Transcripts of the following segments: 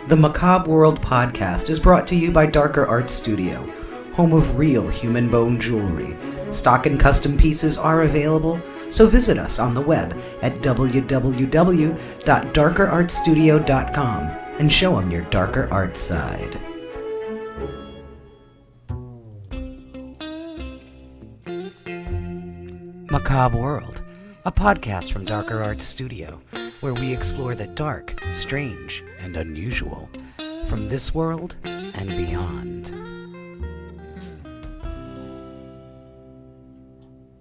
The Macabre World podcast is brought to you by Darker Art Studio, home of real human bone jewelry. Stock and custom pieces are available, so visit us on the web at www.darkerartstudio.com and show them your darker art side. Macabre World, a podcast from Darker Art Studio, where we explore the dark, strange, and unusual from this world and beyond.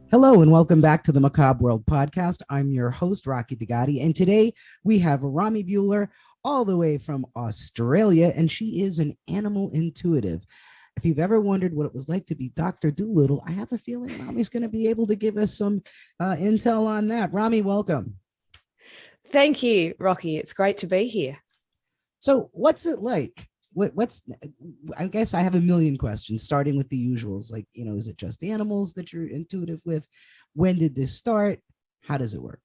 Hello and welcome back to the Macabre World podcast. I'm your host, Rocky Digati, and today we have Rommie Buhler all the way from Australia, and she is an animal intuitive. If you've ever wondered what it was like to be Dr. Dolittle, I have a feeling Rommie's going to be able to give us some intel on that. Rommie, welcome. Thank you, Rocky. It's great to be here. So what's it like? I guess I have a million questions, starting with the usuals. Like, is it just animals that you're intuitive with? When did this start? How does it work?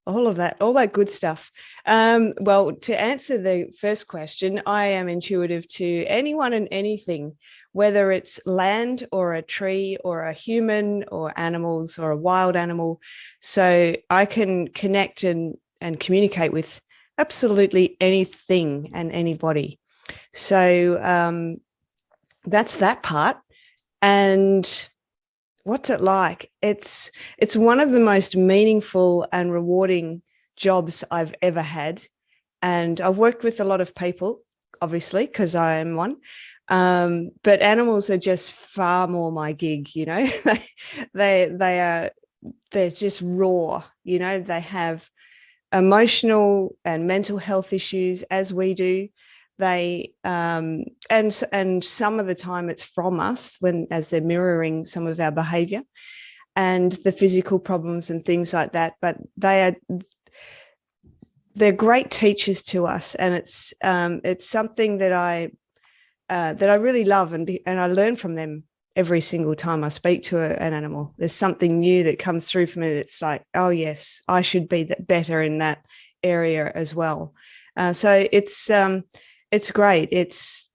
All that good stuff. Well, to answer the first question, I am intuitive to anyone and anything, whether it's land or a tree or a human or animals or a wild animal. So I can connect and communicate with absolutely anything and anybody. So that's that part. And what's it like? It's one of the most meaningful and rewarding jobs I've ever had. And I've worked with a lot of people, obviously, because I am one. But animals are just far more my gig, they're just raw, they have emotional and mental health issues as we do. They and some of the time it's from us as they're mirroring some of our behavior and the physical problems and things like that. But they're great teachers to us, and it's something that I really love, and I learn from them every single time I speak to an animal. There's something new that comes through for me that's like, oh yes, I should be better in that area as well. So it's great. It's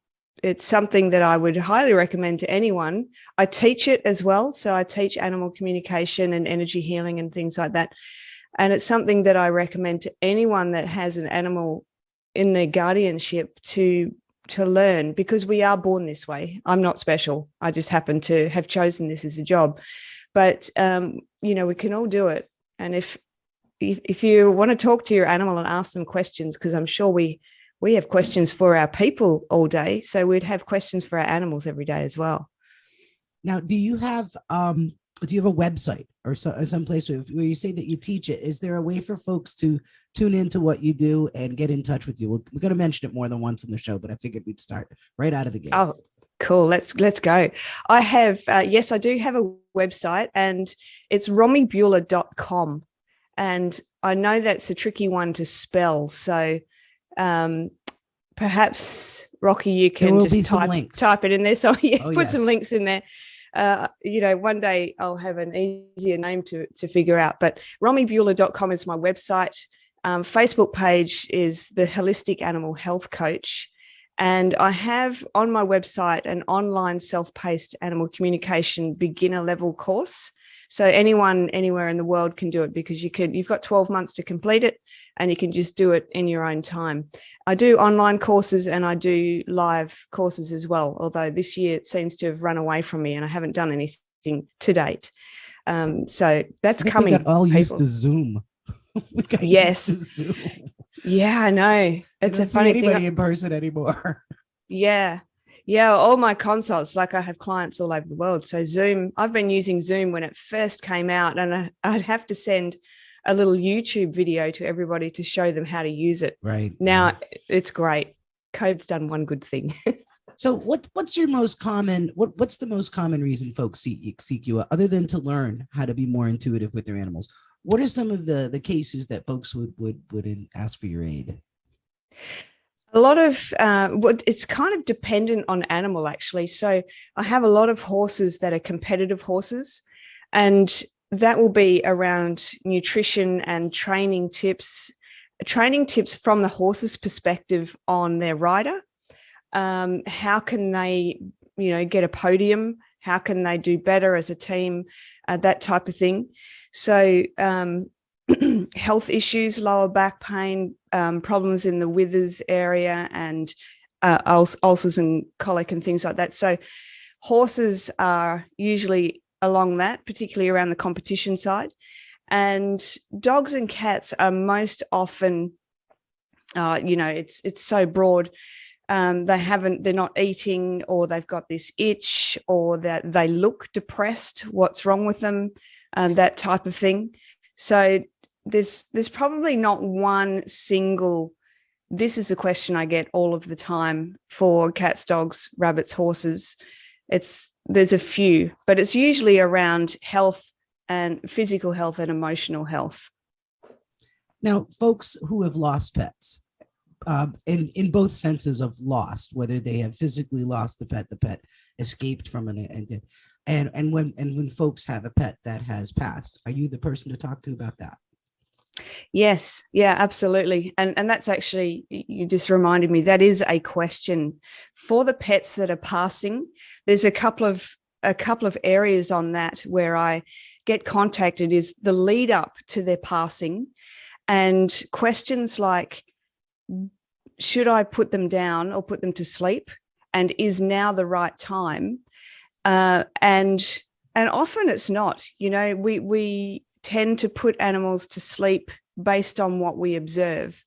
something that I would highly recommend to anyone. I teach it as well. So I teach animal communication and energy healing and things like that. And it's something that I recommend to anyone that has an animal in their guardianship to learn, because we are born this way. I'm not special. I just happen to have chosen this as a job. But, we can all do it. And if you want to talk to your animal and ask them questions, because I'm sure we have questions for our people all day, so we'd have questions for our animals every day as well. Now, do you have a website or some place where you say that you teach it? Is there a way for folks to tune into what you do and get in touch with you? We're going to mention it more than once in the show, but I figured we'd start right out of the gate. Oh, cool. Let's go. I have, yes, I do have a website, and it's rommiebuhler.com. And I know that's a tricky one to spell. So perhaps, Rocky, you can just type it in there. So put some links in there. One day I'll have an easier name to figure out. But rommiebuhler.com is my website. Facebook page is the Holistic Animal Health Coach. And I have on my website an online self-paced animal communication beginner level course. So anyone anywhere in the world can do it, because you've got 12 months to complete it, and you can just do it in your own time. I do online courses and I do live courses as well, although this year it seems to have run away from me and I haven't done anything to date. So that's coming. We got all used to Zoom. Yes. Zoom. Yeah, I know. It's a funny thing. Anybody in person anymore. Yeah. Yeah, all my consults, like I have clients all over the world. So Zoom, I've been using Zoom when it first came out, and I'd have to send a little YouTube video to everybody to show them how to use it. Right. Now it's great. COVID's done one good thing. So what's your most common, what's the most common reason folks seek you out, other than to learn how to be more intuitive with their animals? What are some of the cases that folks would ask for your aid? A lot of it's kind of dependent on animal, actually. So I have a lot of horses that are competitive horses, and that will be around nutrition and training tips training tips from the horse's perspective on their rider. How can they, get a podium? How can they do better as a team? That type of thing. So health issues, lower back pain, problems in the withers area, and ulcers and colic and things like that. So horses are usually along that, particularly around the competition side. And dogs and cats are most often, it's so broad. They're not eating, or they've got this itch, or that they look depressed. What's wrong with them? That type of thing. So there's probably not one single. This is a question I get all of the time for cats, dogs, rabbits, horses. There's a few, but it's usually around health and physical health and emotional health. Now, folks who have lost pets, in both senses of lost, whether they have physically lost the pet escaped from and when folks have a pet that has passed, are you the person to talk to about that? Yes, yeah, absolutely. And that's actually, you just reminded me, that is a question for the pets that are passing. There's a couple of areas on that where I get contacted, is the lead up to their passing, and questions like, should I put them down or put them to sleep? And is now the right time? And often it's not. We tend to put animals to sleep based on what we observe.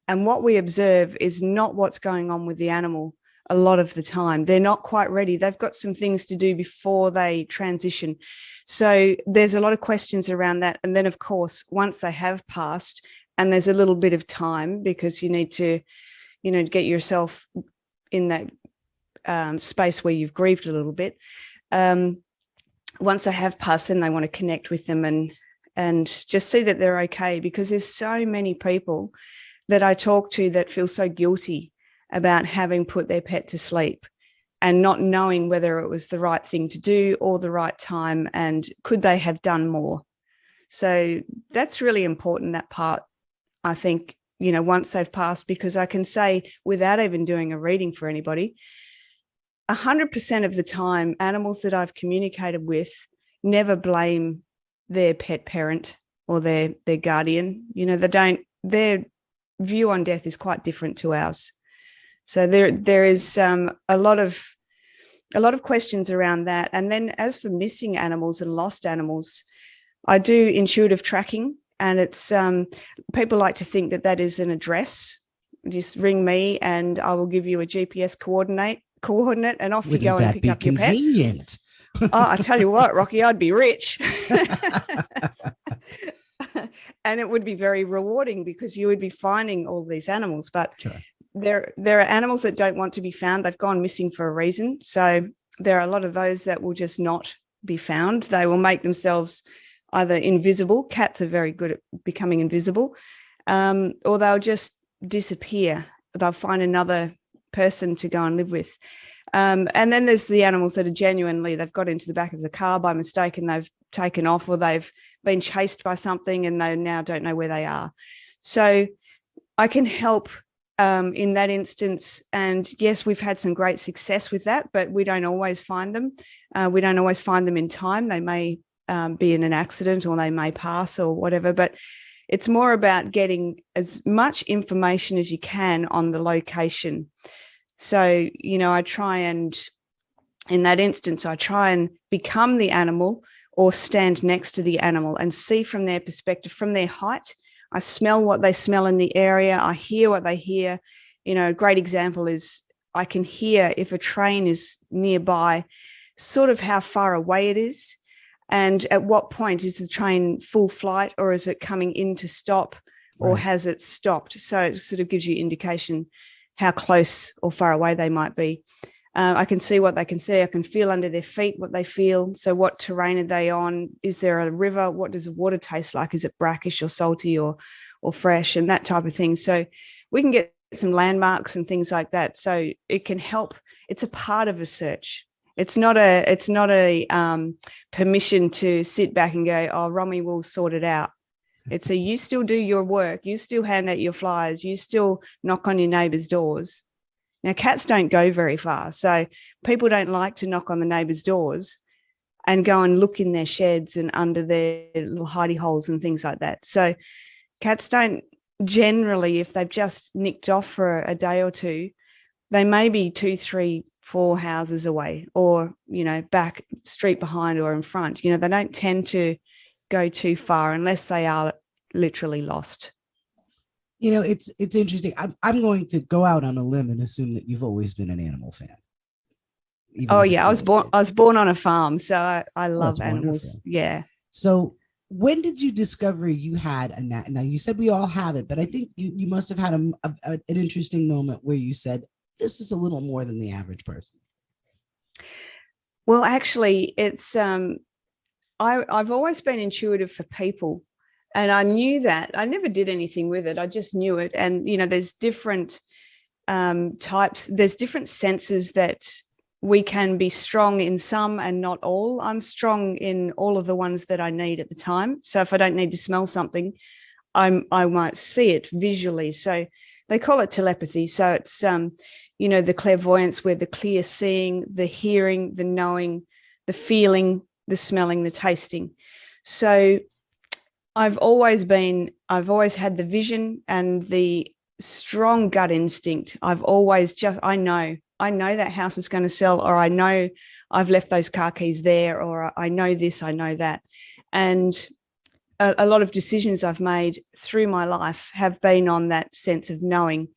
And what we observe is not what's going on with the animal a lot of the time. They're not quite ready. They've got some things to do before they transition. So there's a lot of questions around that. And then, of course, once they have passed, and there's a little bit of time, because you need to, get yourself in that space where you've grieved a little bit. Once they have passed, then they want to connect with them and just see that they're okay, because there's so many people that I talk to that feel so guilty about having put their pet to sleep and not knowing whether it was the right thing to do or the right time, and could they have done more. So that's really important, that part, I think, once they've passed, because I can say, without even doing a reading for anybody, 100% of the time, animals that I've communicated with never blame their pet parent or their guardian. Their view on death is quite different to ours. So there is a lot of questions around that. And then as for missing animals and lost animals, I do intuitive tracking, and it's people like to think that is an address. Just ring me and I will give you a GPS coordinate, and off you go and pick up your pet. Oh, I tell you what, Rocky, I'd be rich. And it would be very rewarding, because you would be finding all these animals. But sure, there are animals that don't want to be found. They've gone missing for a reason. So there are a lot of those that will just not be found. They will make themselves either invisible. Cats are very good at becoming invisible, or they'll just disappear. They'll find another person to go and live with. And then there's the animals that are genuinely, they've got into the back of the car by mistake and they've taken off, or they've been chased by something and they now don't know where they are. So I can help in that instance. And yes, we've had some great success with that, but we don't always find them. We don't always find them in time. They may be in an accident, or they may pass, or whatever. But it's more about getting as much information as you can on the location. So, I try and, in that instance, I try and become the animal or stand next to the animal and see from their perspective, from their height. I smell what they smell in the area. I hear what they hear. A great example is I can hear if a train is nearby, sort of how far away it is. And at what point is the train full flight, or is it coming in to stop, or has it stopped? So it sort of gives you indication how close or far away they might be. I can see what they can see. I can feel under their feet what they feel. So what terrain are they on? Is there a river? What does the water taste like? Is it brackish or salty or fresh, and that type of thing? So we can get some landmarks and things like that. So it can help. It's a part of a search. It's not a permission to sit back and go, oh, Rommie will sort it out. It's a, you still do your work, you still hand out your flyers, you still knock on your neighbors' doors. Now, cats don't go very far, so people don't like to knock on the neighbors' doors and go and look in their sheds and under their little hidey holes and things like that. So cats don't generally, if they've just nicked off for a day or two, they may be 2, 3, 4 houses away, or, you know, back street behind or in front. You know, they don't tend to go too far unless they are literally lost. You know, it's interesting. I'm going to go out on a limb and assume that you've always been an animal fan. Oh yeah, I was born on a farm, so I love animals. Wonderful. Yeah. So when did you discover you had a nat? Now you said we all have it, but I think you must have had an interesting moment where you said, this is a little more than the average person. Well, actually, it's I've always been intuitive for people, and I knew that. I never did anything with it. I just knew it. And, you know, there's different types. There's different senses that we can be strong in some and not all. I'm strong in all of the ones that I need at the time. So if I don't need to smell something, I might see it visually. So they call it telepathy. So it's, you know, the clairvoyance, where the clear seeing, the hearing, the knowing, the feeling, the smelling, the tasting. So I've always had the vision and the strong gut instinct. I've always I know that house is going to sell, or I know I've left those car keys there, or I know this, I know that. And a lot of decisions I've made through my life have been on that sense of knowing.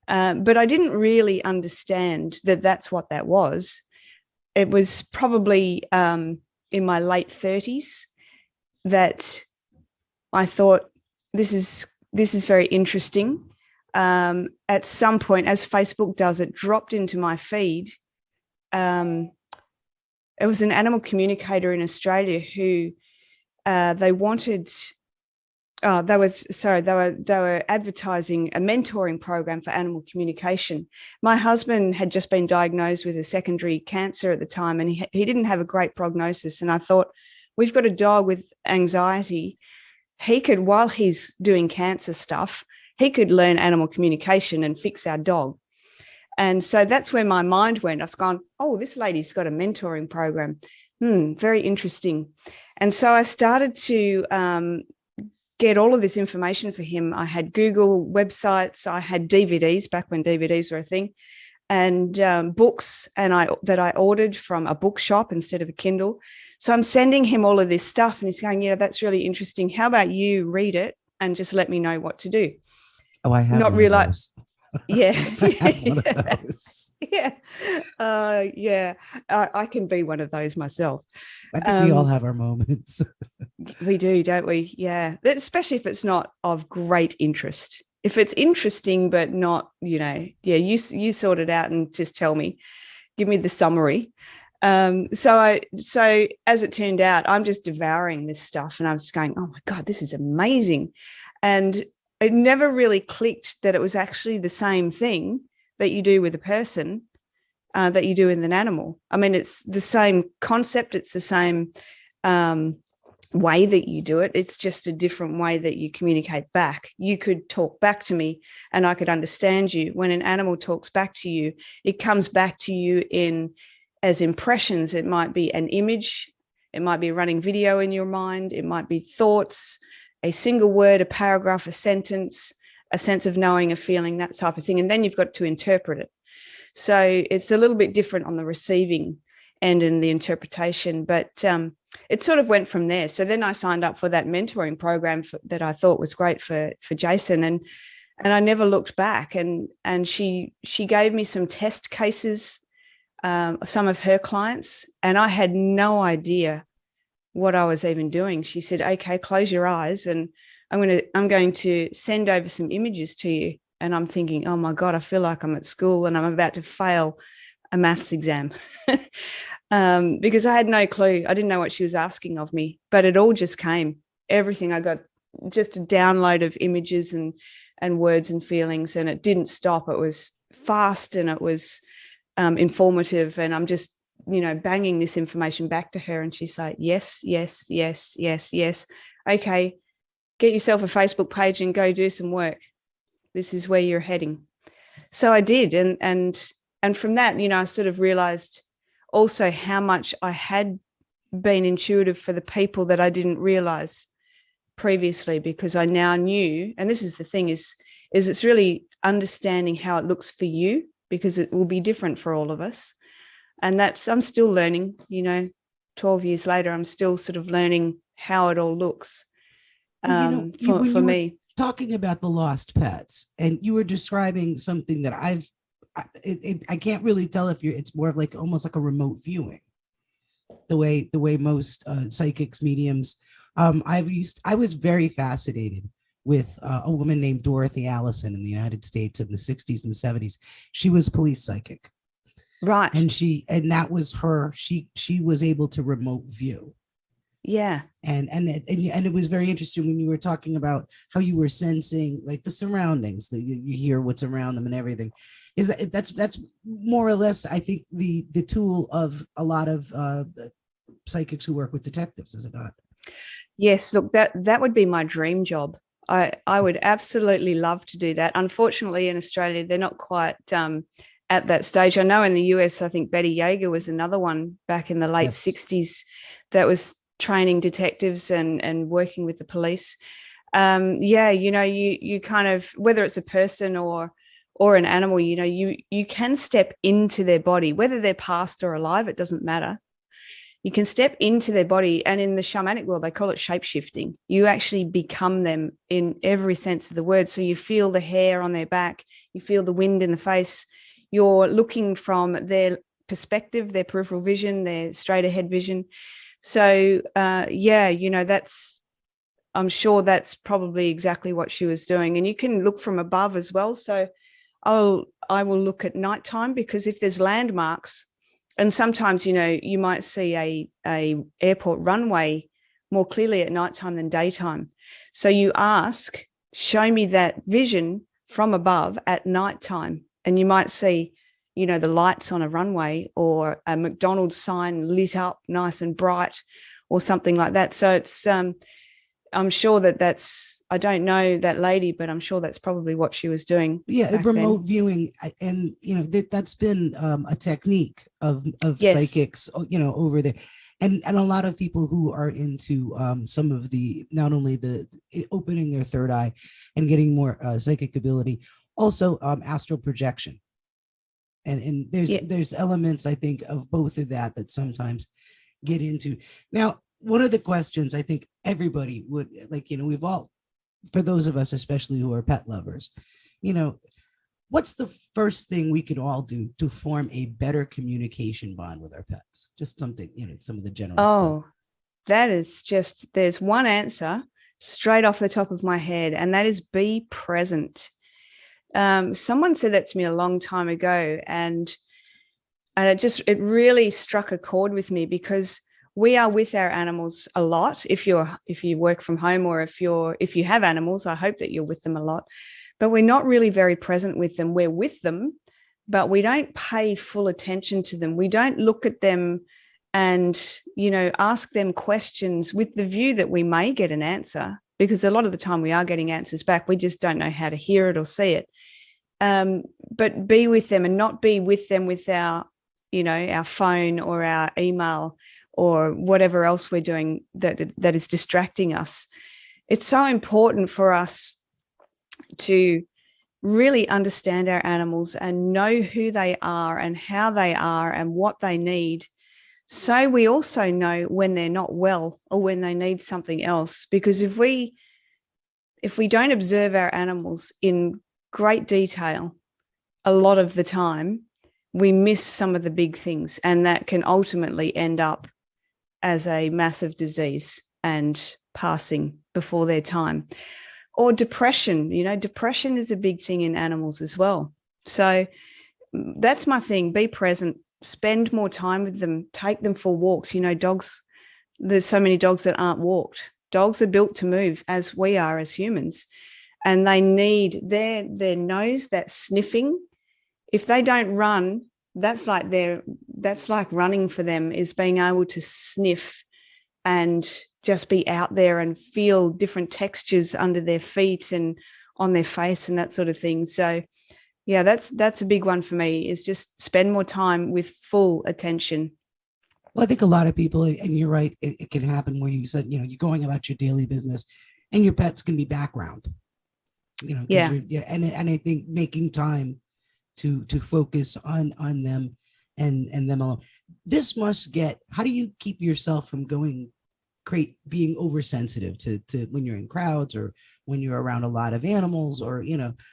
But I didn't really understand that that's what that was. It was probably in my late 30s that I thought, this is very interesting. At some point, as Facebook does, it dropped into my feed. It was an animal communicator in Australia who they were advertising a mentoring program for animal communication. My husband had just been diagnosed with a secondary cancer at the time, and he didn't have a great prognosis. And I thought, we've got a dog with anxiety. He could, while he's doing cancer stuff, he could learn animal communication and fix our dog. And so that's where my mind went. I was going, oh, this lady's got a mentoring program. Very interesting. And so I started to get all of this information for him. I had Google websites, I had DVDs back when DVDs were a thing, and books, that I ordered from a bookshop instead of a Kindle. So I'm sending him all of this stuff, and he's going, yeah, that's really interesting. How about you read it and just let me know what to do? Oh, I have not realize. Yeah. I have one of those. Yeah. I can be one of those myself. I think we all have our moments. We do, don't we? Yeah. Especially if it's not of great interest. If it's interesting, but not, you know, yeah, you sort it out and just tell me, give me the summary. So as it turned out, I'm just devouring this stuff, and I was going, oh my God, this is amazing. And it never really clicked that it was actually the same thing that you do with a person that you do with an animal. I mean, it's the same concept. It's the same way that you do it. It's just a different way that you communicate back. You could talk back to me and I could understand you. When an animal talks back to you, it comes back to you as impressions. It might be an image. It might be a running video in your mind. It might be thoughts, a single word, a paragraph, a sentence, a sense of knowing, a feeling, that type of thing. And then you've got to interpret it. So it's a little bit different on the receiving end and the interpretation, but it sort of went from there. So then I signed up for that mentoring program that I thought was great for Jason, and I never looked back. And she gave me some test cases, some of her clients, and I had no idea what I was even doing. She said, okay, close your eyes and I'm going to send over some images to you. And I'm thinking, oh my God, I feel like I'm at school and I'm about to fail a maths exam because I had no clue. I didn't know what she was asking of me, but it all just came. Everything. I got just a download of images and words and feelings, and it didn't stop. It was fast and it was informative, and I'm just, you know, banging this information back to her, and she's like, yes, yes, yes, yes, yes. Okay, get yourself a Facebook page and go do some work. This is where you're heading. So I did. And from that, I sort of realized also how much I had been intuitive for the people that I didn't realize previously, because I now knew, and this is the thing, is it's really understanding how it looks for you, because it will be different for all of us. And I'm still learning, 12 years later, I'm still sort of learning how it all looks for me. Talking about the lost pets, and you were describing something that I can't really tell if it's more of like almost like a remote viewing, the way most psychics, mediums. I was very fascinated with a woman named Dorothy Allison in the United States in the 60s and the 70s. She was a police psychic. Right. And that was her. She was able to remote view. Yeah. And it was very interesting when you were talking about how you were sensing like the surroundings, that you hear what's around them and everything. That's more or less, I think, the tool of a lot of psychics who work with detectives, is it not? Yes, look, that would be my dream job. I would absolutely love to do that. Unfortunately, in Australia, they're not quite at that stage. I know in the US, I think Betty Yeager was another one back in the late 60s that was training detectives and working with the police. You kind of, whether it's a person or an animal, you can step into their body, whether they're past or alive, it doesn't matter. You can step into their body, and in the shamanic world, they call it shape-shifting. You actually become them in every sense of the word. So you feel the hair on their back, you feel the wind in the face. You're looking from their perspective, their peripheral vision, their straight ahead vision. So, I'm sure that's probably exactly what she was doing. And you can look from above as well. So I will look at nighttime, because if there's landmarks, and sometimes, you might see a airport runway more clearly at nighttime than daytime. So you ask, show me that vision from above at nighttime. And you might see, the lights on a runway, or a McDonald's sign lit up nice and bright, or something like that. So it's, I'm sure that's, I don't know that lady, but I'm sure that's probably what she was doing. Yeah, remote viewing, and that's been a technique of psychics, over there, and a lot of people who are into some of the, not only the opening their third eye and getting more psychic ability, also astral projection, and there's elements, I think, of both of that sometimes get into. Now, one of the questions I think everybody would like, we've all, for those of us especially who are pet lovers, what's the first thing we could all do to form a better communication bond with our pets? Just something, some of the general stuff. That is just, there's one answer straight off the top of my head, and that is be present. Someone said that to me a long time ago, and it really struck a chord with me, because we are with our animals a lot. If you work from home, or if you have animals, I hope that you're with them a lot, but we're not really very present with them. We're with them, but we don't pay full attention to them. We don't look at them and, ask them questions with the view that we may get an answer, because a lot of the time we are getting answers back. We just don't know how to hear it or see it. But be with them, and not be with them with our phone or our email or whatever else we're doing that is distracting us. It's so important for us to really understand our animals and know who they are and how they are and what they need. So we also know when they're not well or when they need something else. Because if we don't observe our animals in great detail, a lot of the time we miss some of the big things, and that can ultimately end up as a massive disease and passing before their time. Or depression, depression is a big thing in animals as well. So that's my thing. Be present, spend more time with them, take them for walks. Dogs, there's so many dogs that aren't walked. Dogs are built to move, as we are as humans, and they need their nose, that sniffing. If they don't run, that's like running for them, is being able to sniff and just be out there and feel different textures under their feet and on their face and that sort of thing. So yeah, that's a big one for me, is just spend more time with full attention. Well, I think a lot of people, and you're right, it can happen where you said, you're going about your daily business and your pets can be background, Yeah. And I think making time to focus on them and them alone. This must get, how do you keep yourself from being oversensitive to when you're in crowds or when you're around a lot of animals, or,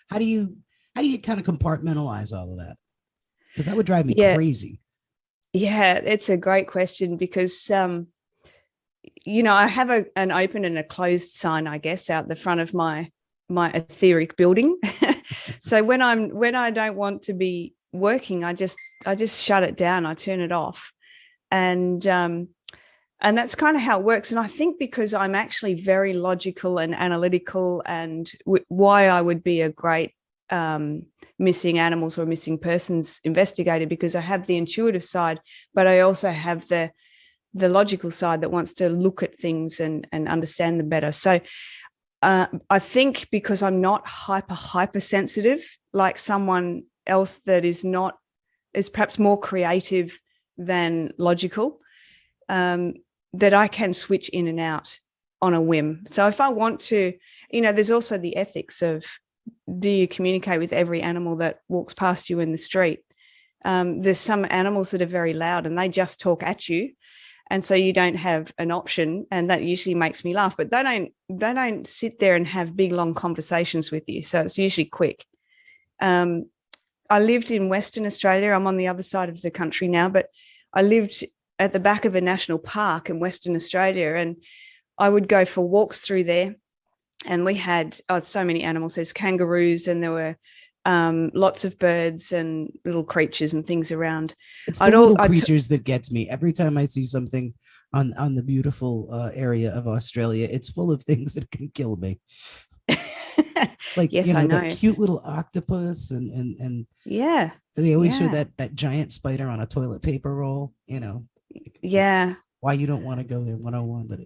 how do you kind of compartmentalize all of that? Because that would drive me crazy. Yeah, it's a great question, because I have an open and a closed sign, I guess, out the front of my etheric building. So when I don't want to be working, I just shut it down. I turn it off, and that's kind of how it works. And I think because I'm actually very logical and analytical, and why I would be a great missing animals or missing persons investigator, because I have the intuitive side, but I also have the logical side that wants to look at things and understand them better. So I think because I'm not hyper sensitive like someone else that is perhaps more creative than logical, that I can switch in and out on a whim. So if I want to, there's also the ethics of, do you communicate with every animal that walks past you in the street? There's some animals that are very loud and they just talk at you, and so you don't have an option, and that usually makes me laugh. But they don't sit there and have big long conversations with you, so it's usually quick. I lived in Western Australia. I'm on the other side of the country now, but I lived at the back of a national park in Western Australia, and I would go for walks through there. And we had so many animals. There's kangaroos, and there were lots of birds and little creatures and things around. It's the little creatures that gets me. Every time I see something on the beautiful area of Australia, it's full of things that can kill me. Like, yes, I know. That cute little octopus and yeah. They always show that giant spider on a toilet paper roll, Yeah. Why you don't want to go there 101, but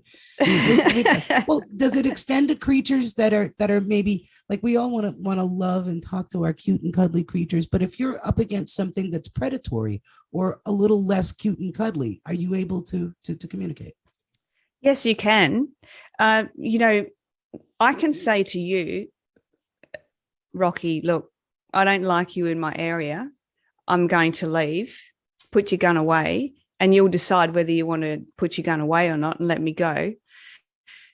well, does it extend to creatures that are maybe, like, we all want to love and talk to our cute and cuddly creatures, but if you're up against something that's predatory or a little less cute and cuddly, are you able to communicate? Yes, you can. I can say to you, Rocky, look, I don't like you in my area. I'm going to leave. Put your gun away. And you'll decide whether you want to put your gun away or not and let me go.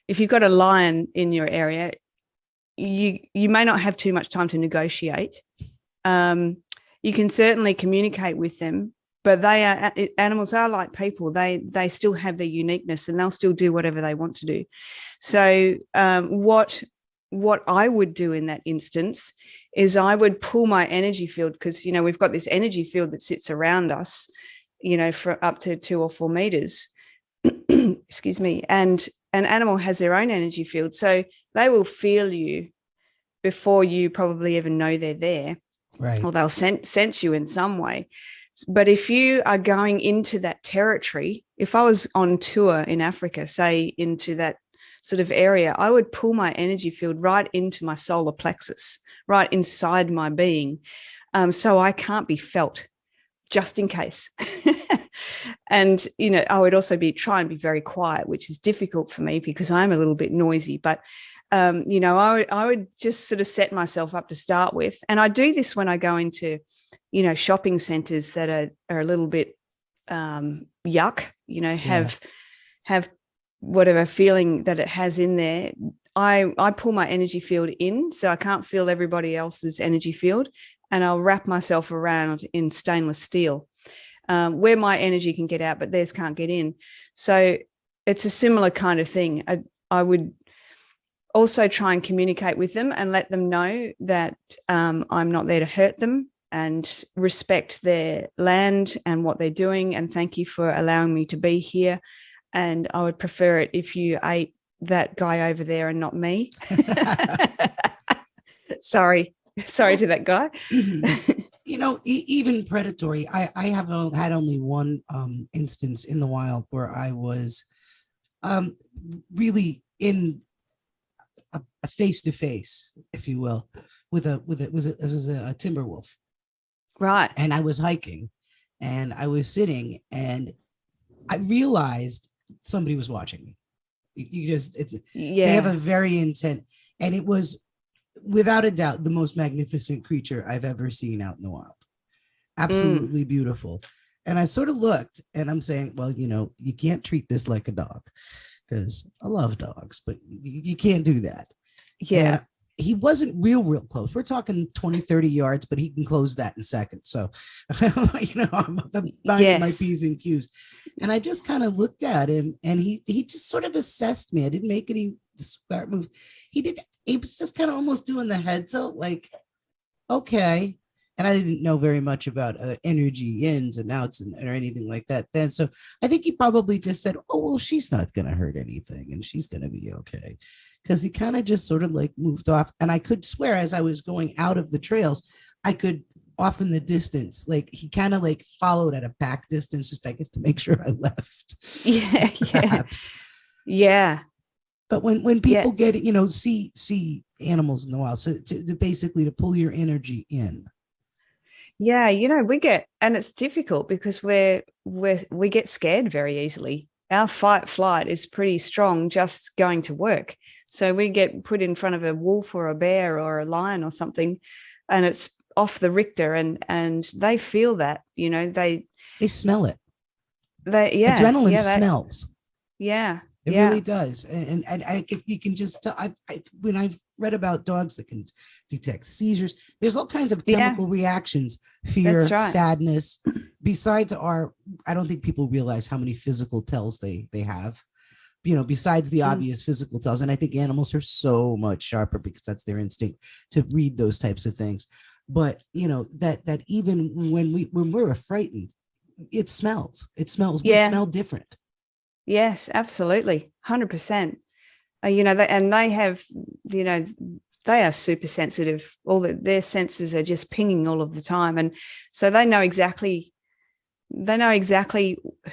If you've got a lion in your area, you may not have too much time to negotiate. You can certainly communicate with them, but animals are like people. They still have their uniqueness, and they'll still do whatever they want to do. So what I would do in that instance is I would pull my energy field, because we've got this energy field that sits around us, for up to 2 or 4 meters. Excuse me. And an animal has their own energy field. So they will feel you before you probably even know they're there. Right. Or they'll sense you in some way. But if you are going into that territory, if I was on tour in Africa, say into that sort of area, I would pull my energy field right into my solar plexus, right inside my being. So I can't be felt, just in case. And, I would also try and be very quiet, which is difficult for me because I'm a little bit noisy. But, I would just sort of set myself up to start with. And I do this when I go into, shopping centers that are a little bit yuck, have whatever feeling that it has in there. I pull my energy field in, so I can't feel everybody else's energy field. And I'll wrap myself around in stainless steel, where my energy can get out, but theirs can't get in. So it's a similar kind of thing. I would also try and communicate with them and let them know that I'm not there to hurt them, and respect their land and what they're doing. And thank you for allowing me to be here. And I would prefer it if you ate that guy over there and not me. Sorry to that guy. Even predatory. I have had only one instance in the wild where I was really in a face-to-face, if you will, with it was a timber wolf. Right. And I was hiking and I was sitting and I realized somebody was watching me. They have a very intent, and it was without a doubt the most magnificent creature I've ever seen out in the wild. Absolutely beautiful. And I sort of looked and I'm saying, well, you can't treat this like a dog, because I love dogs, but you can't do that. Yeah. And he wasn't real close. We're talking 20, 30 yards, but he can close that in seconds. So, I'm minding my P's and Q's. And I just kind of looked at him and he just sort of assessed me. I didn't make any smart move. He was just kind of almost doing the head tilt, like, okay. And I didn't know very much about energy ins and outs or anything like that then. So I think he probably just said, oh, well, she's not going to hurt anything and she's going to be okay. Because he kind of just sort of like moved off. And I could swear as I was going out of the trails, I could off in the distance, like he kind of like followed at a back distance, just I guess to make sure I left. Yeah. Perhaps. Yeah. But when people get, see animals in the wild, so to basically to pull your energy in. Yeah, we get, and it's difficult because we get scared very easily. Our fight flight is pretty strong just going to work. So we get put in front of a wolf or a bear or a lion or something, and it's off the Richter, and they feel that, they smell it. Adrenaline smells. Yeah. It really does. And you can just tell, when I've read about dogs that can detect seizures, there's all kinds of chemical reactions, fear, sadness. Besides I don't think people realize how many physical tells they have, besides the obvious physical tells. And I think animals are so much sharper because that's their instinct to read those types of things. But, that even when we're frightened, it smells. We smell different. Yes, absolutely. 100%. And they have, they are super sensitive. Their senses are just pinging all of the time. And so they know exactly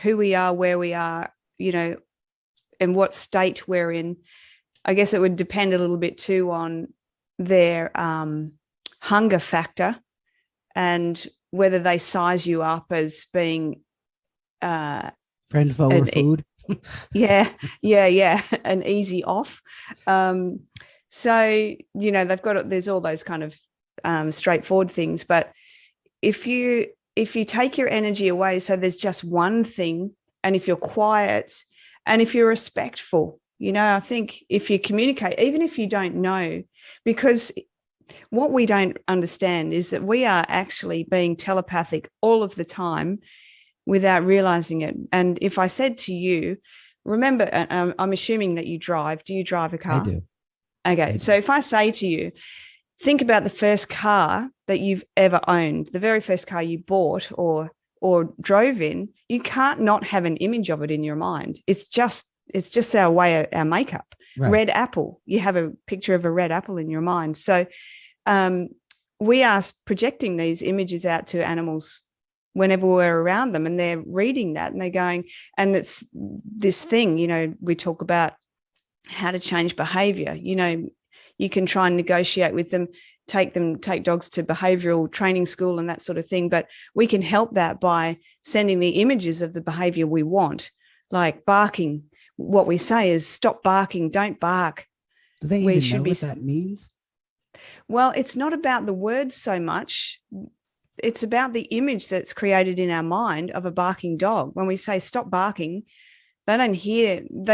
who we are, where we are, and what state we're in. I guess it would depend a little bit too on their hunger factor and whether they size you up as being friend, foe, or food. Yeah, an easy off. So there's all those kind of straightforward things, but if you take your energy away, so there's just one thing, and if you're quiet and if you're respectful, I think if you communicate, even if you don't know, because what we don't understand is that we are actually being telepathic all of the time without realizing it. And if I said to you, remember, I'm assuming that you drive. Do you drive a car? I do. Okay. So if I say to you, think about the first car that you've ever owned, the very first car you bought or drove in, you can't not have an image of it in your mind. It's just our way, our makeup. Right. Red apple. You have a picture of a red apple in your mind. So we are projecting these images out to animals whenever we're around them, and they're reading that and they're going, and it's this thing, we talk about how to change behavior. You can try and negotiate with them, take dogs to behavioral training school and that sort of thing. But we can help that by sending the images of the behavior we want, like barking. What we say is stop barking, don't bark. Do they even know what that means? Well, it's not about the words so much. It's about the image that's created in our mind of a barking dog. When we say stop barking, they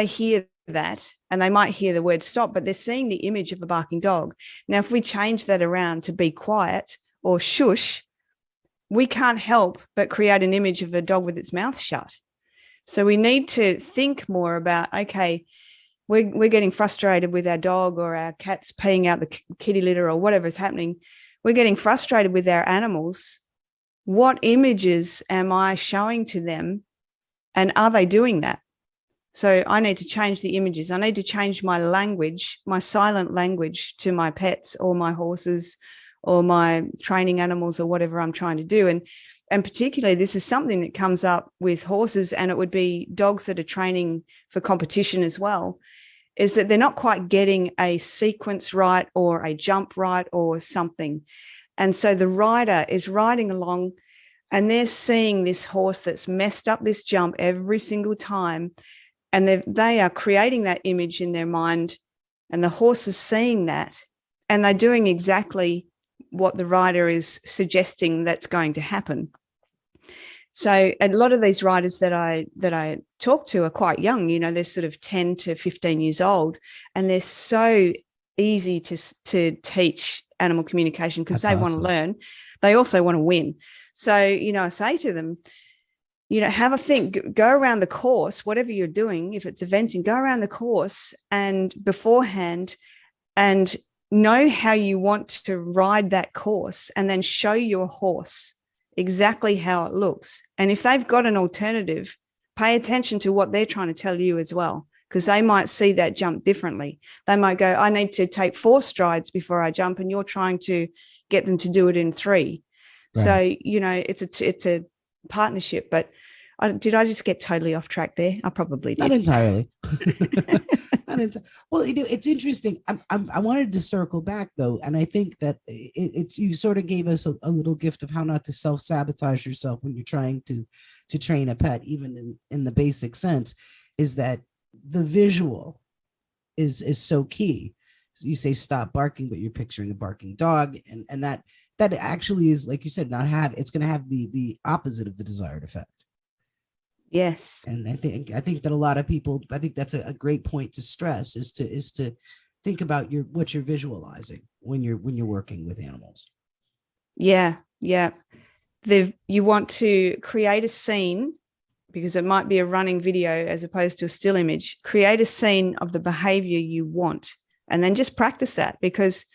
hear that, and they might hear the word stop, but they're seeing the image of a barking dog. Now, if we change that around to be quiet or shush, we can't help but create an image of a dog with its mouth shut. So we need to think more about, okay, we're getting frustrated with our dog, or our cat's peeing out the kitty litter, or whatever's happening. We're getting frustrated with our animals. What images am I showing to them, and are they doing that? So I need to change the images. I need to change my language, my silent language, to my pets or my horses or my training animals or whatever I'm trying to do. And particularly, this is something that comes up with horses, and it would be dogs that are training for competition as well, is that they're not quite getting a sequence right or a jump right or something. And so the rider is riding along and they're seeing this horse that's messed up this jump every single time. And they are creating that image in their mind, and the horse is seeing that, and they're doing exactly what the rider is suggesting that's going to happen. So a lot of these riders that I talk to are quite young, they're sort of 10 to 15 years old, and they're so easy to teach animal communication because they want to learn. They also want to win. So, I say to them, have a think, go around the course, whatever you're doing, if it's eventing, go around the course and beforehand and know how you want to ride that course, and then show your horse exactly how it looks. And if they've got an alternative, pay attention to what they're trying to tell you as well, because they might see that jump differently. They might go, I need to take 4 strides before I jump, and you're trying to get them to do it in 3. Right. So, it's a partnership. But did I just get totally off track there? I probably did. Not entirely. Well, it's interesting. I wanted to circle back though, and I think that it's you sort of gave us a little gift of how not to self-sabotage yourself when you're trying to train a pet, even in the basic sense, is that the visual is so key. So you say stop barking, but you're picturing a barking dog, and that actually is, like you said, it's going to have the opposite of the desired effect. Yes. And I think that a lot of people, I think that's a great point to stress, is to think about what you're visualizing when you're working with animals. Yeah. Yeah. You want to create a scene, because it might be a running video as opposed to a still image. Create a scene of the behavior you want, and then just practice that. Because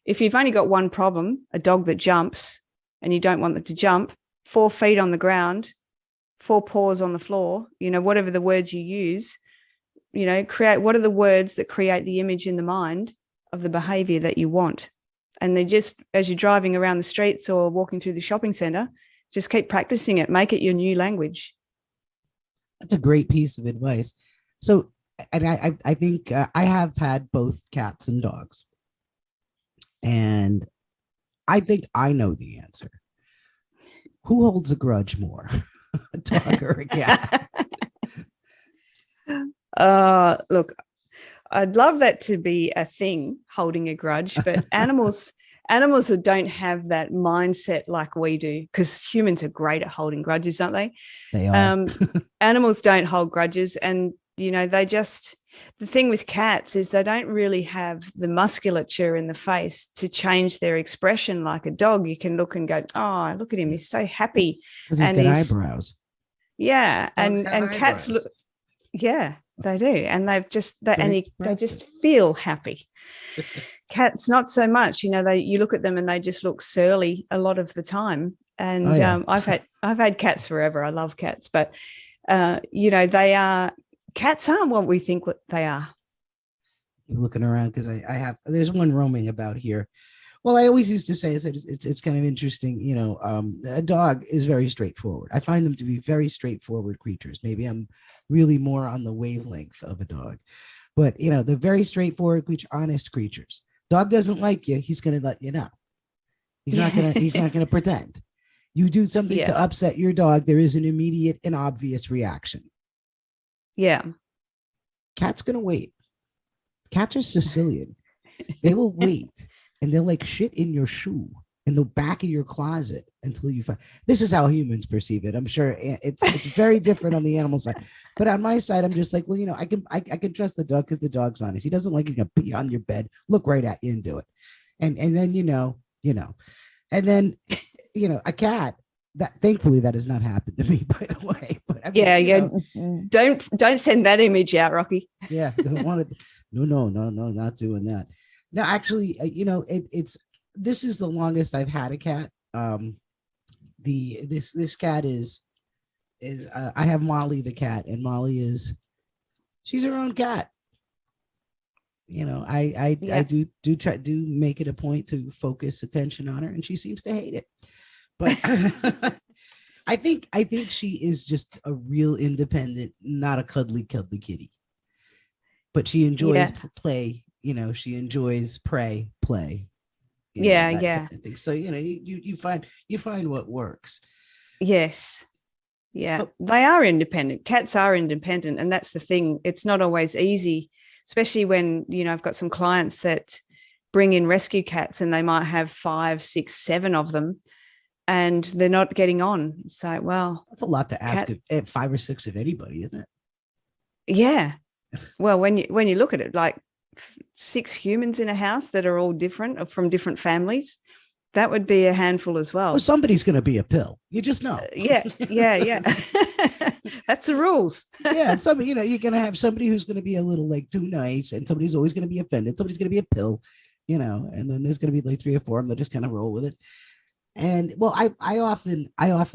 if you've only got one problem, a dog that jumps, and you don't want them to jump, 4 feet on the ground, 4 paws on the floor, whatever the words you use, create what are the words that create the image in the mind of the behavior that you want. And they just, as you're driving around the streets or walking through the shopping center, just keep practicing it. Make it your new language. That's a great piece of advice. So, and I think I have had both cats and dogs, and I think I know the answer. Who holds a grudge more? A dog or a cat? Look, I'd love that to be a thing, holding a grudge, but animals that don't have that mindset like we do, because humans are great at holding grudges, aren't they? They are. Animals don't hold grudges, and the thing with cats is they don't really have the musculature in the face to change their expression like a dog. You can look and go, oh, look at him, he's so happy. Because he's got eyebrows. Yeah, and cats look, yeah, they do, and they just feel happy. Cats not so much. You look at them and they just look surly a lot of the time. And I've had cats forever. I love cats, but cats aren't what we think they are. You're looking around because there's one roaming about here. Well, I always used to say it's kind of interesting. A dog is very straightforward. I find them to be very straightforward creatures. Maybe I'm really more on the wavelength of a dog, but they're very straightforward, honest creatures. Dog doesn't like you, he's going to let you know. He's not going to pretend. You do something to upset your dog, there is an immediate and obvious reaction. Yeah. Cat's going to wait. Cats are Sicilian. They will wait, and they'll like shit in your shoe in the back of your closet until you find. This is how humans perceive it. I'm sure it's very different on the animal side, but on my side, I'm just like, well, I can trust the dog because the dog's honest. He doesn't like he's gonna pee on your bed, look right at you, and do it, and then and then a cat. That thankfully that has not happened to me, by the way. But I mean, don't send that image out, Rocky. Yeah, don't want it. No, not doing that. No, actually, this is the longest I've had a cat. This cat is I have Molly the cat, and Molly she's her own cat. I do make it a point to focus attention on her, and she seems to hate it. But I think she is just a real independent, not a cuddly kitty. But she enjoys play. She enjoys play. That kind of thing. So you find what works. Yes. Yeah, they are independent. Cats are independent. And that's the thing. It's not always easy, especially when, I've got some clients that bring in rescue cats and they might have 5, 6, 7 of them and they're not getting on. So, well, that's a lot to ask at 5 or 6 of anybody, isn't it? Yeah. Well, when you look at it, like 6 humans in a house that are all different or from different families, that would be a handful as well. Well, somebody's going to be a pill. You just know. Yeah. That's the rules. Yeah. You're going to have somebody who's going to be a little like too nice, and somebody's always going to be offended. Somebody's going to be a pill, and then there's going to be like 3 or 4 of them that just kind of roll with it. And well, I often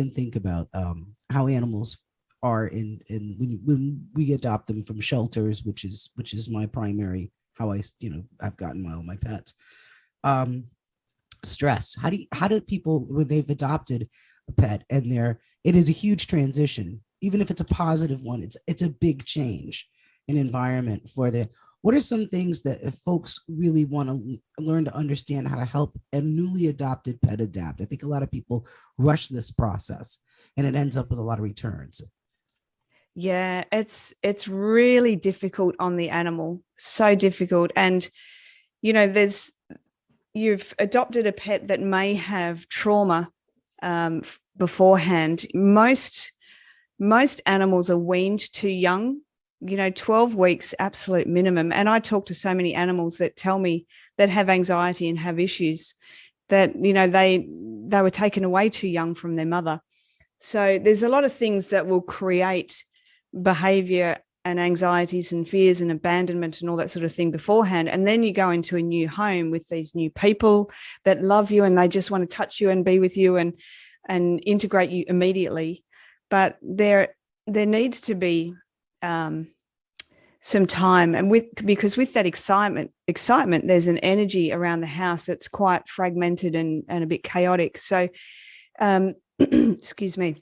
think about how animals are in when we adopt them from shelters, which is my primary, how I've gotten all my pets. Stress. How do people, when they've adopted a pet and it is a huge transition, even if it's a positive one, it's a big change in environment what are some things that if folks really want to learn to understand how to help a newly adopted pet adapt? I think a lot of people rush this process and it ends up with a lot of returns. Yeah, it's really difficult on the animal, so difficult. And you've adopted a pet that may have trauma beforehand. Most animals are weaned too young, 12 weeks, absolute minimum. And I talk to so many animals that tell me that have anxiety and have issues that, they were taken away too young from their mother. So there's a lot of things that will create behavior and anxieties and fears and abandonment and all that sort of thing beforehand. And then you go into a new home with these new people that love you and they just want to touch you and be with you and integrate you immediately. But there needs to be some time, and because with that excitement, there's an energy around the house that's quite fragmented and a bit chaotic. So, excuse me.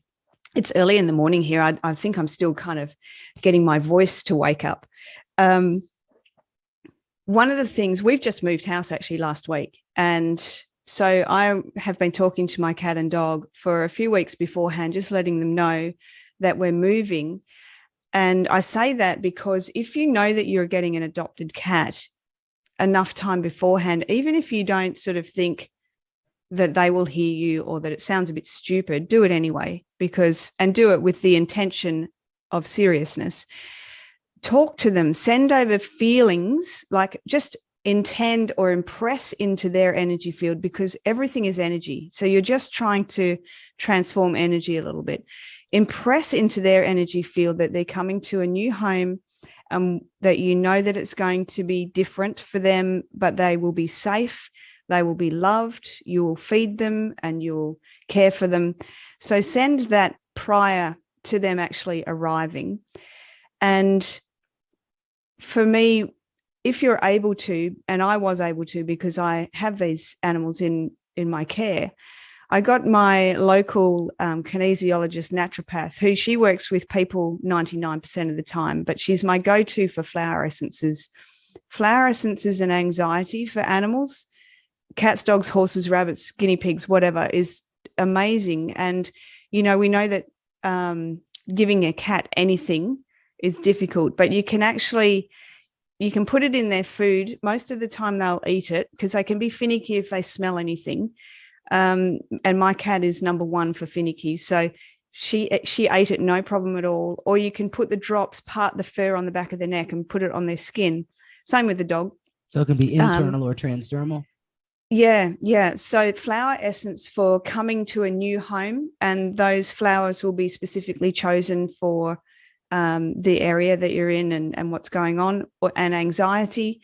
It's early in the morning here. I think I'm still kind of getting my voice to wake up. One of the things, we've just moved house actually last week. And so I have been talking to my cat and dog for a few weeks beforehand, just letting them know that we're moving. And I say that because if you know that you're getting an adopted cat enough time beforehand, even if you don't sort of think that they will hear you or that it sounds a bit stupid, do it anyway, and do it with the intention of seriousness. Talk to them, send over feelings, like just intend or impress into their energy field, because everything is energy. So you're just trying to transform energy a little bit. Impress into their energy field that they're coming to a new home, that that it's going to be different for them, but they will be safe. They will be loved. You will feed them and you'll care for them. So send that prior to them actually arriving. And for me, if you're able to, and I was able to because I have these animals in my care, I got my local kinesiologist, naturopath, who she works with people 99% of the time, but she's my go-to for flower essences. Flower essences and anxiety for animals, cats, dogs, horses, rabbits, guinea pigs, whatever, is amazing. And, we know that giving a cat anything is difficult, but you can put it in their food. Most of the time they'll eat it because they can be finicky if they smell anything. And my cat is number 1 for finicky. So she ate it, no problem at all. Or you can put the drops, part the fur on the back of their neck and put it on their skin. Same with the dog. So it can be internal or transdermal. Yeah. So flower essence for coming to a new home, and those flowers will be specifically chosen for the area that you're in and what's going on, and anxiety,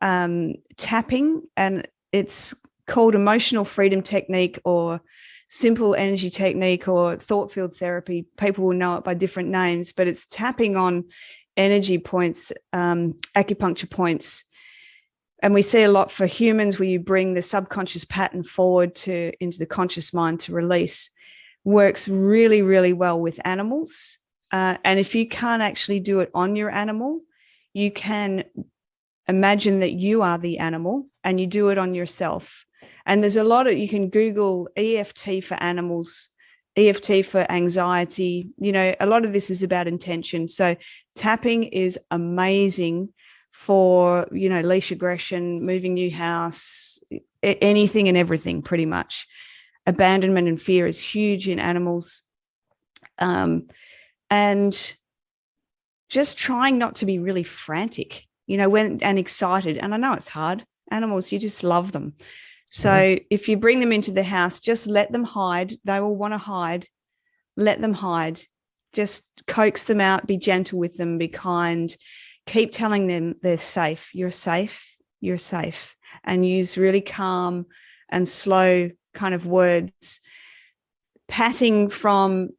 tapping, and it's called emotional freedom technique or simple energy technique or thought field therapy. People will know it by different names, but it's tapping on energy points, acupuncture points and we see a lot for humans where you bring the subconscious pattern forward into the conscious mind to release. Works really, really well with animals. And if you can't actually do it on your animal, you can imagine that you are the animal and you do it on yourself. And there's a lot of, you can Google EFT for animals, EFT for anxiety. You know, a lot of this is about intention. So tapping is amazing for, you know, leash aggression, moving new house, anything and everything pretty much. Abandonment and fear is huge in animals. And just trying not to be really frantic, you know, and excited. And I know it's hard. Animals, you just love them. So if you bring them into the house, just let them hide. They will want to hide. Let them hide. Just coax them out. Be gentle with them. Be kind. Keep telling them they're safe. You're safe. You're safe. And use really calm and slow kind of words. Patting from,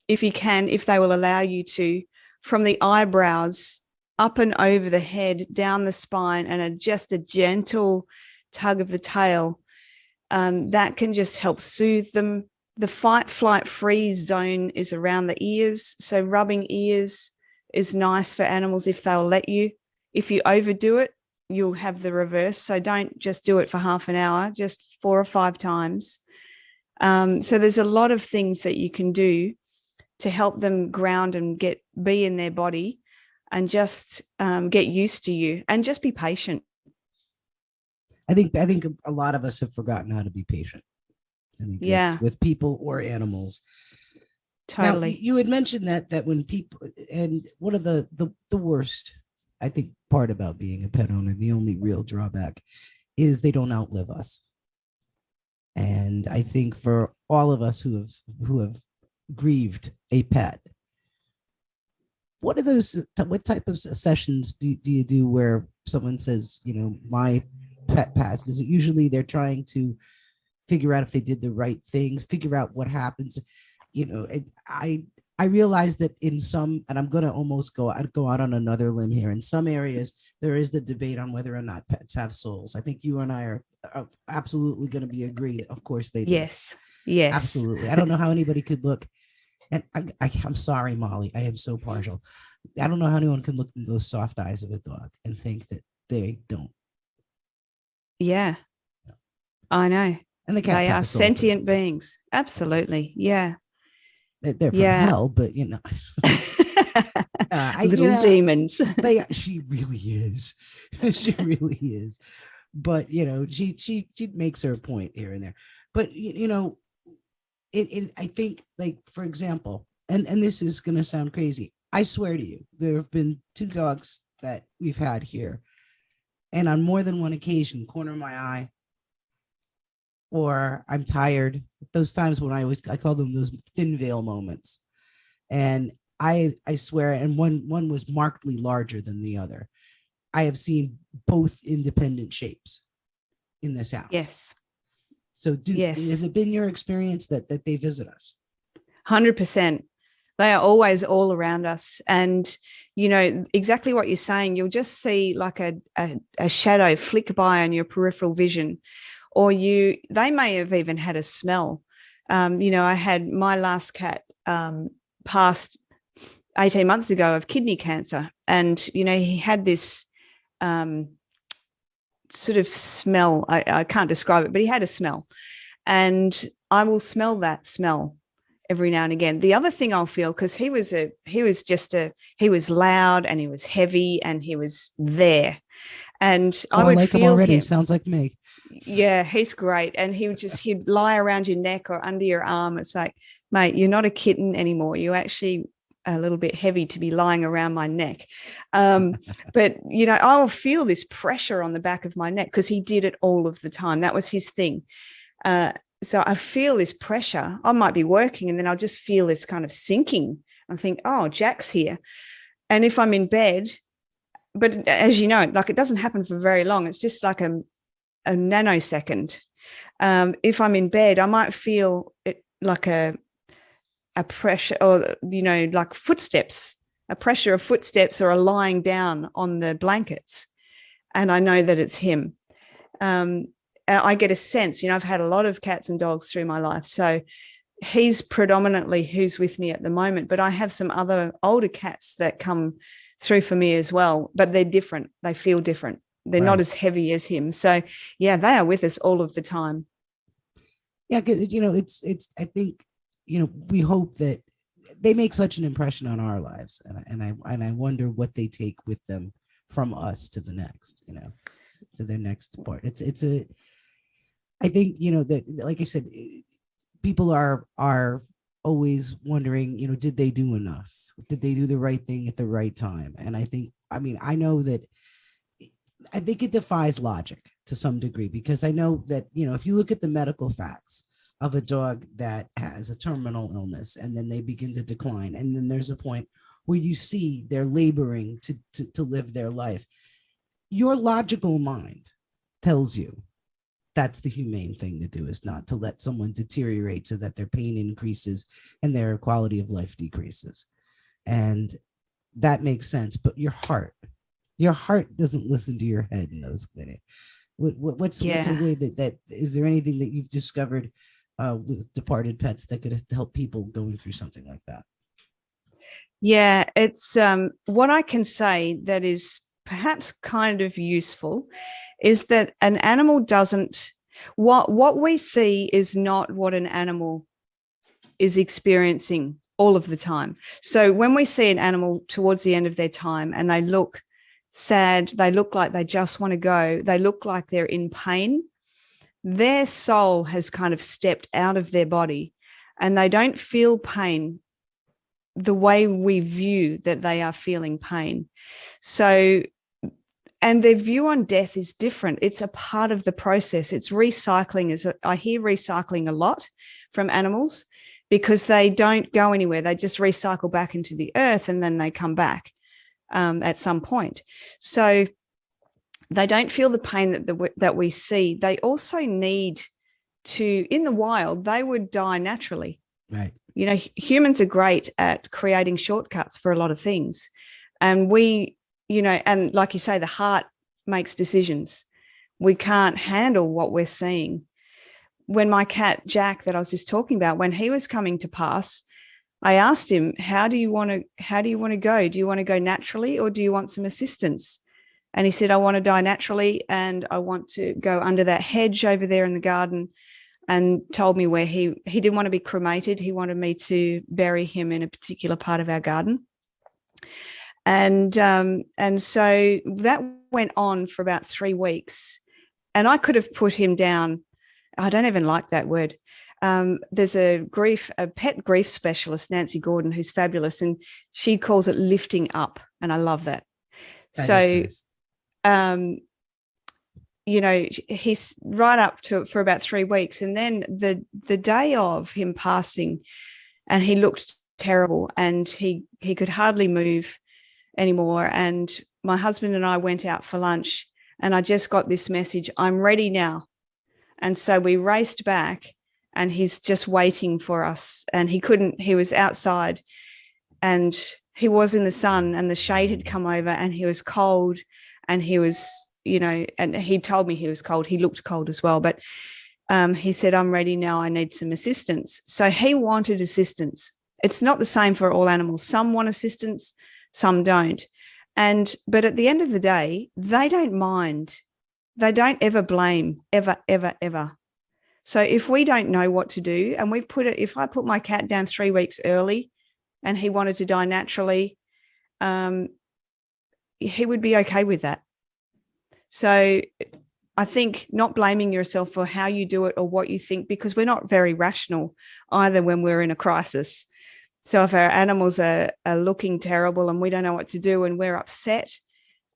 if you can, if they will allow you to, from the eyebrows up and over the head, down the spine, and just a gentle tug of the tail. That can just help soothe them. The fight, flight, freeze zone is around the ears. So rubbing ears is nice for animals if they'll let you. If you overdo it, you'll have the reverse. So don't just do it for half an hour, just 4 or 5 times. So there's a lot of things that you can do to help them ground and be in their body and just get used to you and just be patient. I think a lot of us have forgotten how to be patient. I think it's with people or animals. Totally. Now, you had mentioned that when people, and one of the worst, I think, part about being a pet owner, the only real drawback is they don't outlive us. And I think for all of us who have grieved a pet, what type of sessions do you do where someone says, you know, my pet passed? Is it usually they're trying to figure out if they did the right things, figure out what happens? You know, I realize that in some, and I'm going to almost go out on another limb here. In some areas, there is the debate on whether or not pets have souls. I think you and I are absolutely going to be agreed. Of course they do. Yes. Absolutely. I don't know how anybody could look. And I'm sorry, Molly, I am so partial. I don't know how anyone can look in those soft eyes of a dog and think that they don't. Yeah, I know. And the cats they are sentient beings. Absolutely. Yeah. They're from hell, but you know, little demons. She really is. She really is. But you know, she makes her point here and there. But you know, I think, like, for example, and this is going to sound crazy. I swear to you, there have been 2 dogs that we've had here, and on more than one occasion, corner of my eye, or I'm tired. Those times when I call them those thin veil moments, and I swear, and one was markedly larger than the other. I have seen both independent shapes in this house. Yes. So has it been your experience that they visit us? 100%. They are always all around us. And, you know, exactly what you're saying, you'll just see like a shadow flick by on your peripheral vision, or they may have even had a smell. You know, I had my last cat passed 18 months ago of kidney cancer. And, you know, he had this sort of smell. I can't describe it, but he had a smell, and I will smell that smell every now and again. The other thing I'll feel, because he was loud and he was heavy and he was there, and I would like feel him already. Him. Sounds like me. Yeah, he's great. And he'd lie around your neck or under your arm. It's like, mate, you're not a kitten anymore. You actually a little bit heavy to be lying around my neck. But, you know, I'll feel this pressure on the back of my neck because he did it all of the time. That was his thing. So I feel this pressure. I might be working and then I'll just feel this kind of sinking. I think, oh, Jack's here. And if I'm in bed, but as you know, like, it doesn't happen for very long. It's just like a nanosecond. If I'm in bed, I might feel it like a pressure, or, you know, like footsteps, a pressure of footsteps, or a lying down on the blankets. and I know that it's him. I get a sense, I've had a lot of cats and dogs through my life. So he's predominantly who's with me at the moment, but I have some other older cats that come through for me as well, but they're different. They feel different. They're not as heavy as him. So yeah, they are with us all of the time. Yeah. Cause it's, I think, we hope that they make such an impression on our lives. And I wonder what they take with them from us to the next, to their next part. I think, that, like I said, people are always wondering, did they do enough? Did they do the right thing at the right time? And I think, I know that I think it defies logic to some degree, because I know that, if you look at the medical facts of a dog that has a terminal illness and then they begin to decline, and then there's a point where you see they're laboring to live their life, your logical mind tells you that's the humane thing to do, is not to let someone deteriorate so that their pain increases and their quality of life decreases. And that makes sense. But your heart doesn't listen to your head in those clinics. What's a way that is there anything that you've discovered with departed pets that could help people going through something like that? Yeah, it's what I can say that is perhaps kind of useful is that an animal doesn't, what we see is not what an animal is experiencing all of the time. So when we see an animal towards the end of their time and they look sad, they look like they just want to go, they look like they're in pain, their soul has kind of stepped out of their body and they don't feel pain the way we view that they are feeling pain. So, and their view on death is different. It's a part of the process. It's recycling. I hear recycling a lot from animals because they don't go anywhere. They just recycle back into the earth and then they come back at some point. So they don't feel the pain that we see. They also need to, in the wild, they would die naturally. Right. Humans are great at creating shortcuts for a lot of things. And we, and like you say, the heart makes decisions. We can't handle what we're seeing. When my cat, Jack, that I was just talking about, when he was coming to pass, I asked him, how do you want to go? Do you want to go naturally or do you want some assistance? And he said, I want to die naturally and I want to go under that hedge over there in the garden, and told me where he didn't want to be cremated. He wanted me to bury him in a particular part of our garden. And so that went on for about 3 weeks. And I could have put him down. I don't even like that word. There's a pet grief specialist, Nancy Gordon, who's fabulous. And she calls it lifting up. And I love that. He's right up to for about 3 weeks. And then the day of him passing, and he looked terrible and he could hardly move anymore. And my husband and I went out for lunch and I just got this message, I'm ready now. And so we raced back and he's just waiting for us. And he was outside and he was in the sun and the shade had come over and he was cold and he was, and he told me he was cold. He looked cold as well, but he said, I'm ready now. I need some assistance. So he wanted assistance. It's not the same for all animals. Some want assistance, some don't. But at the end of the day, they don't mind. They don't ever blame, ever, ever, ever. So if we don't know what to do, and if I put my cat down 3 weeks early and he wanted to die naturally, he would be okay with that. So I think not blaming yourself for how you do it or what you think, because we're not very rational either when we're in a crisis. So if our animals are looking terrible and we don't know what to do and we're upset,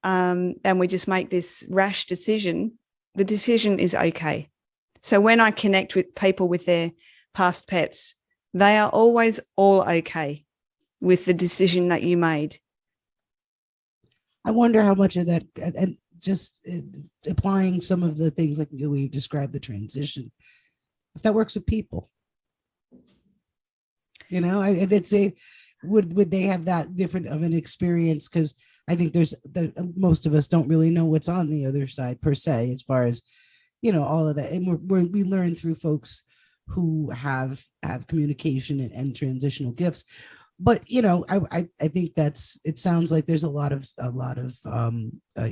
and we just make this rash decision, the decision is okay. So when I connect with people with their past pets, they are always all okay with the decision that you made. I wonder how much of that, and just applying some of the things like we described the transition, if that works with people. I'd say, would they have that different of an experience? Because I think most of us don't really know what's on the other side per se, as far as, all of that. And we learn through folks who have communication and transitional gifts. But I think it sounds like there's a lot of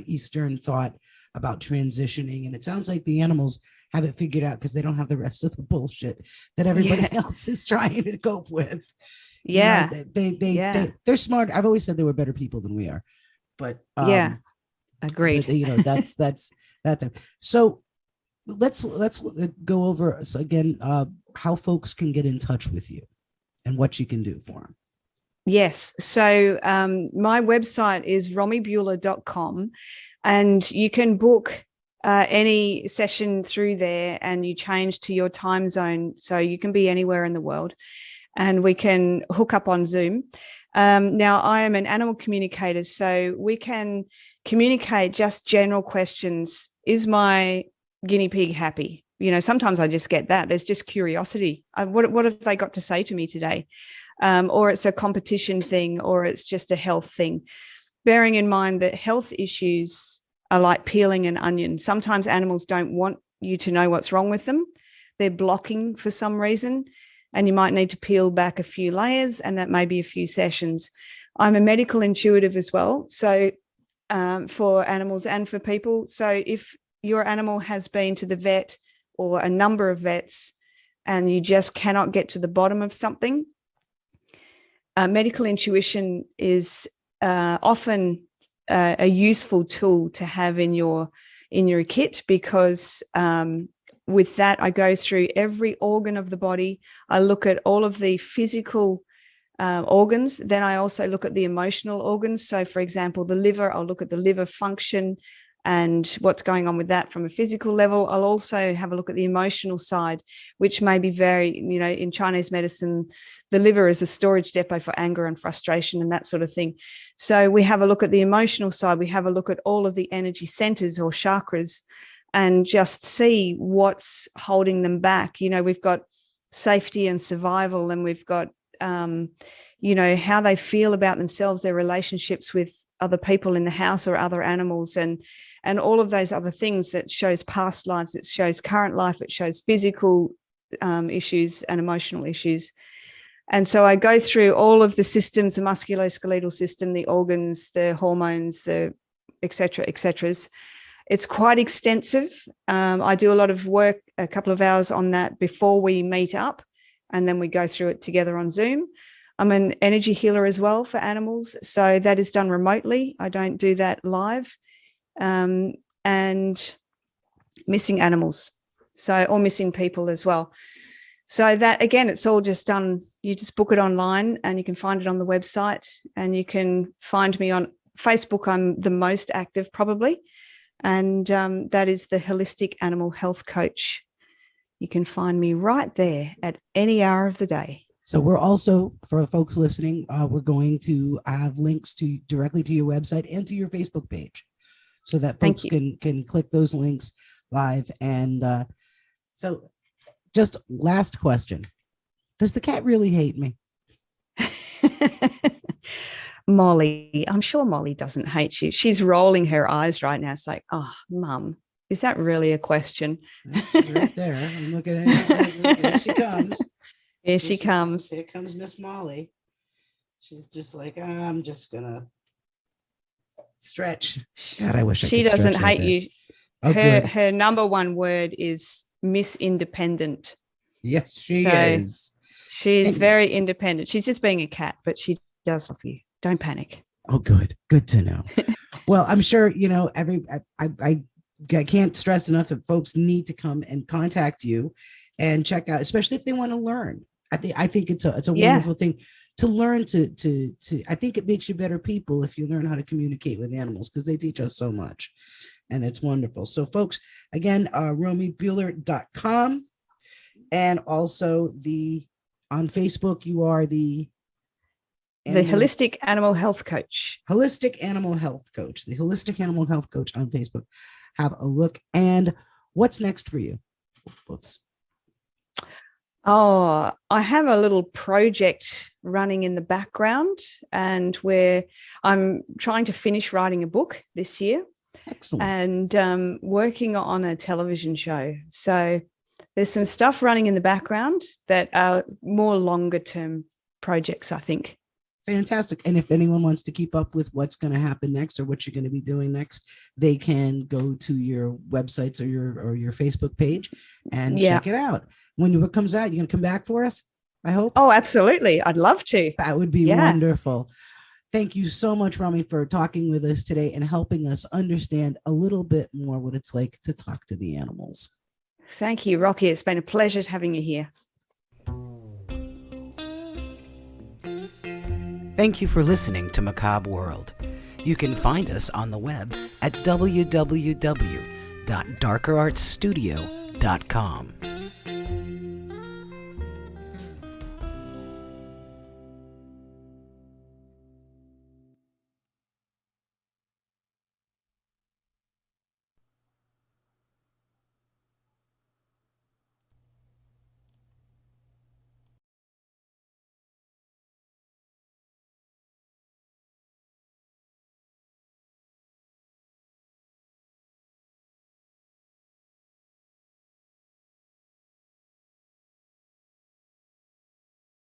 Eastern thought about transitioning, and it sounds like the animals have it figured out because they don't have the rest of the bullshit that everybody else is trying to cope with. Yeah. They're smart. I've always said they were better people than we are, but agreed. But, that's that. So let's go over again how folks can get in touch with you and what you can do for them. Yes. So my website is rommiebuhler.com, and you can book any session through there, and you change to your time zone. So you can be anywhere in the world, and we can hook up on Zoom. Now, I am an animal communicator, so we can communicate just general questions. Is my guinea pig happy? Sometimes I just get that. There's just curiosity. What have they got to say to me today? Or it's a competition thing, or it's just a health thing. Bearing in mind that health issues are like peeling an onion. Sometimes animals don't want you to know what's wrong with them. They're blocking for some reason, and you might need to peel back a few layers, and that may be a few sessions. I'm a medical intuitive as well, so for animals and for people. So if your animal has been to the vet or a number of vets and you just cannot get to the bottom of something, medical intuition is often a useful tool to have in your kit, because with that, I go through every organ of the body. I look at all of the physical organs. Then I also look at the emotional organs. So, for example, the liver, I'll look at the liver function and what's going on with that from a physical level. I'll also have a look at the emotional side, which may be very, in Chinese medicine, the liver is a storage depot for anger and frustration and that sort of thing. So we have a look at the emotional side. We have a look at all of the energy centers or chakras and just see what's holding them back. We've got safety and survival, and we've got, how they feel about themselves, their relationships with other people in the house or other animals, and all of those other things that shows past lives, it shows current life, it shows physical issues and emotional issues. And so I go through all of the systems, the musculoskeletal system, the organs, the hormones, the et cetera, et ceteras. It's quite extensive. I do a lot of work, a couple of hours on that before we meet up, and then we go through it together on Zoom. I'm an energy healer as well for animals, so that is done remotely. I don't do that live. And missing animals, or missing people as well. So that, again, it's all just done. You just book it online, and you can find it on the website, and you can find me on Facebook. I'm the most active probably. And that is the Holistic Animal Health Coach. You can find me right there at any hour of the day. So we're also, for folks listening, we're going to have links directly to your website and to your Facebook page, so that folks can click those links live. And so just last question. Does the cat really hate me? Molly, I'm sure Molly doesn't hate you. She's rolling her eyes right now. It's like, oh, Mum, is that really a question? She's right there. I'm looking at her. Here she comes. Here she comes. Here comes Miss Molly. She's just like, I'm just gonna stretch. God, I wish she doesn't hate you. Oh, her number one word is Miss Independent. Yes, she is. She's very independent. She's just being a cat, but she does love you. Don't panic. Oh, good. Good to know. Well, I'm sure, I can't stress enough that folks need to come and contact you and check out, especially if they want to learn. I think it's a wonderful thing to learn to I think it makes you better people if you learn how to communicate with animals, because they teach us so much, and it's wonderful. So folks, again, RommieBuhler.com, and also on Facebook, you are the Holistic Animal Health Coach. Holistic Animal Health Coach. The Holistic Animal Health Coach on Facebook. Have a look. And what's next for you? What's Oh, I have a little project running in the background, and I'm trying to finish writing a book this year. Excellent. And working on a television show. So there's some stuff running in the background that are more longer term projects, I think. Fantastic. And if anyone wants to keep up with what's going to happen next or what you're going to be doing next, they can go to your websites or your Facebook page and check it out. When it comes out, you're going to come back for us, I hope. Oh, absolutely. I'd love to. That would be wonderful. Thank you so much, Rommie, for talking with us today and helping us understand a little bit more what it's like to talk to the animals. Thank you, Rocky. It's been a pleasure having you here. Thank you for listening to Macabre World. You can find us on the web at www.darkerartsstudio.com.